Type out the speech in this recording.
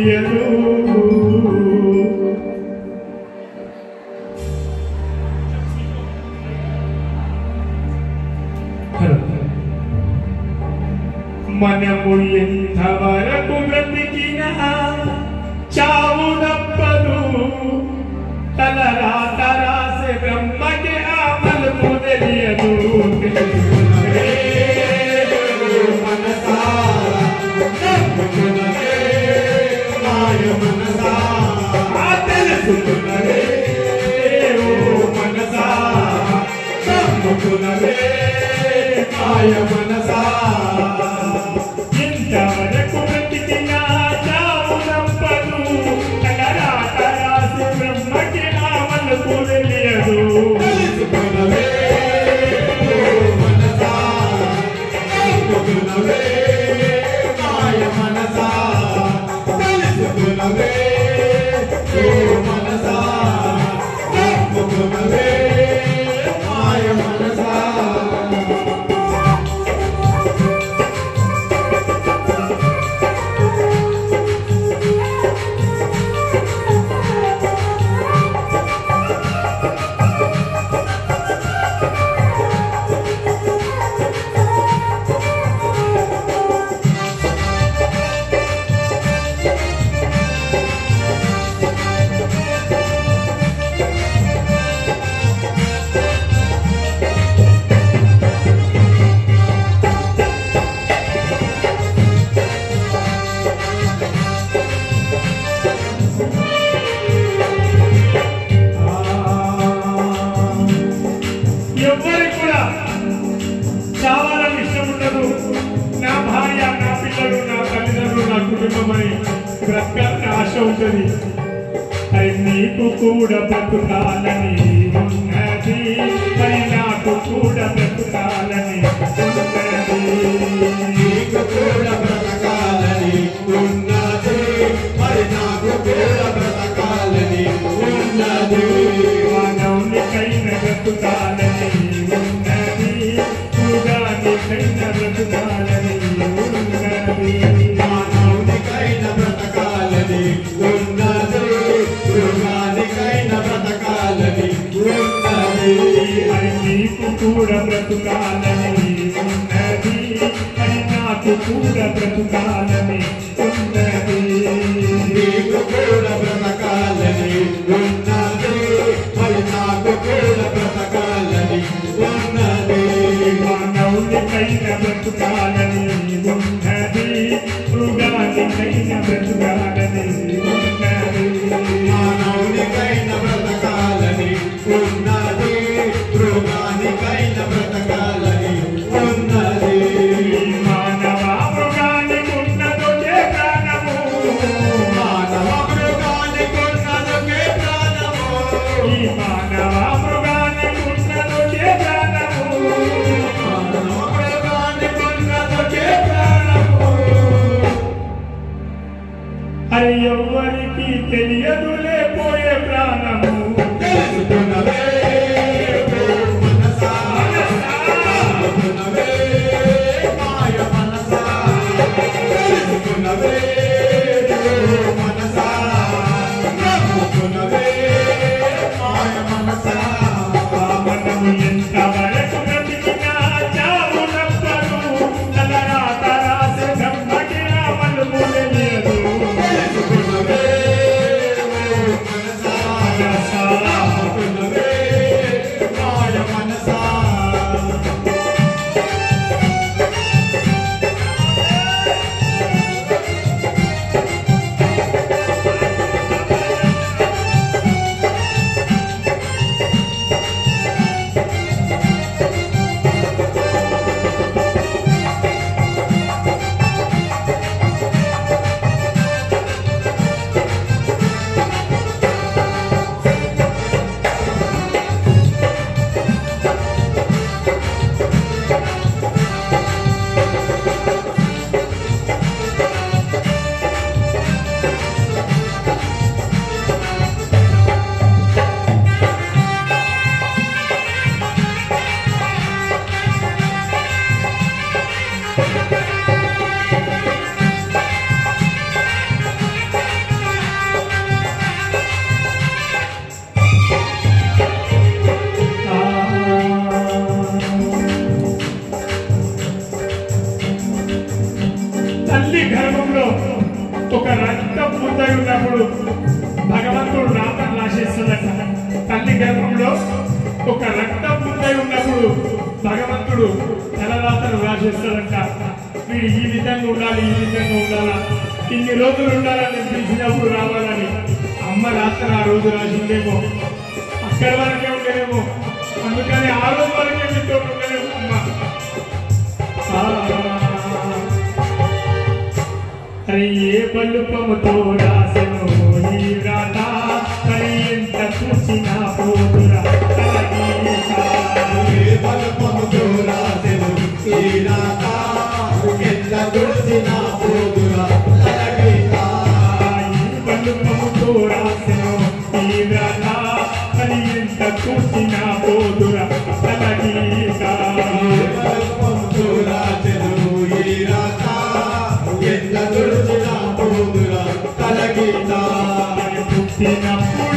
తెలియదు. మనము ఎంతవరకు బ్రతికినా చావు తప్పదు. తలరాత రాసే బ్రహ్మకి ఆ మలుపు తెలియదు. తెలుసుకున్నదే మనసా నమ్ముకున్నదే మాయ మనసా. ఎంతవరకు బ్రతికినా చావు తప్పదు. తలరాత రాసే బ్రహ్మకి ఆ మలుపు తెలియదు. తెలుసుకున్నదే మనసా నమ్ముకున్నదే మాయ మనసా. తెలుసుకున్నదే మనసా నమ్ముకున్నదే మాయ మనసా. ఎవరికి కూడా చావాలని ఇష్టం ఉండదు. నా భార్య, నా పిల్లలు, నా తల్లిదండ్రులు, నా కుటుంబం అని బ్రతకాలని ఆశ ఉంటుంది. అది నీకు కూడా బ్రతకాలని ఉన్నది, మరి నాకు కూడా బ్రతకాలని ఉన్నది. నీకు కూడా బ్రతకాలని ఉన్నది, మరి నాకు కూడా బ్రతకాలని ఉన్నది. మానవునికైనా బ్రతకాలని ఉన్నది, మృగానికైనా బ్రతకాలని ఉన్నది. మానవునికైనా బ్రతకాలని ఉన్నది, మృగానికైనా బ్రతకాలని ఉన్నది. అది నీకు కూడా బ్రతకాలని ఉన్నది, అది నాకు కూడా బ్రతకాలని ఉన్నది. నీకు కూడా బ్రతకాలని ఉన్నది, మరి నాకు కూడా బ్రతకాలని ఉన్నది. మానవునికైనా బ్రతకాలని ఉన్నది, మృగానికైనా బ్రతకాలని ఉన్నది. మానవునికైనా బ్రతకాలని ఉన్నది, మృగానికైనా బ్రతకాలని ఉన్నది. మానవ మృగానికి ఉన్నదొకే ప్రాణము, మానవ మృగానికి ఉన్నదొకే ప్రాణము. ఈ మానవ మృగానికి ఉన్నదొకే ప్రాణము, మానవ మృగానికి ఉన్నదొకే ప్రాణము. అది ఎవ్వరికి తెలియదులే పోయే ప్రాణము. తెలుసుకున్నదే మనసా నమ్ముకున్నదే మాయ మనసా. తెలుసుకున్నదే మనసా నమ్ముకున్నదే మాయ మనసా. మనము ఎంతవరకు బ్రతికినా చావు తప్పదు. తలరాత రాసే బ్రహ్మకి ఆ మలుపు తెలియదు. తెలుసుకున్నదే భగవంతుడు తలరాతను రాసేస్తాడంట. వీడు ఈ విధంగా ఉండాలి, ఈ విధంగా ఉండాలా, ఇన్ని రోజులు ఉండాలని పిలిచినప్పుడు రావాలని. అమ్మ రాత్రి ఆ రోజు రాసిందేమో, అక్కడి వరకే ఉండేమో. అందుకని ఆ రోజు వరకే మీతో ఉండలేము అమ్మ. అరే ఏ బలుపముతో రాసెను ఈ రాత, మరి ఎంత చూసినా పోదురా ఏ బలుపముతో రాసెను ఈ రాత, ఎంత చూసినా పోదురా తలగీత. ఈ బలుపముతో రాసెను ఈ రాత, మరి ఎంత చూసినా పోదురా తలగీత. బలుపముతో రాసెను ఈ రాత, ఎంత చూసినా పోదురా తలగీత. పుట్టినప్పుడు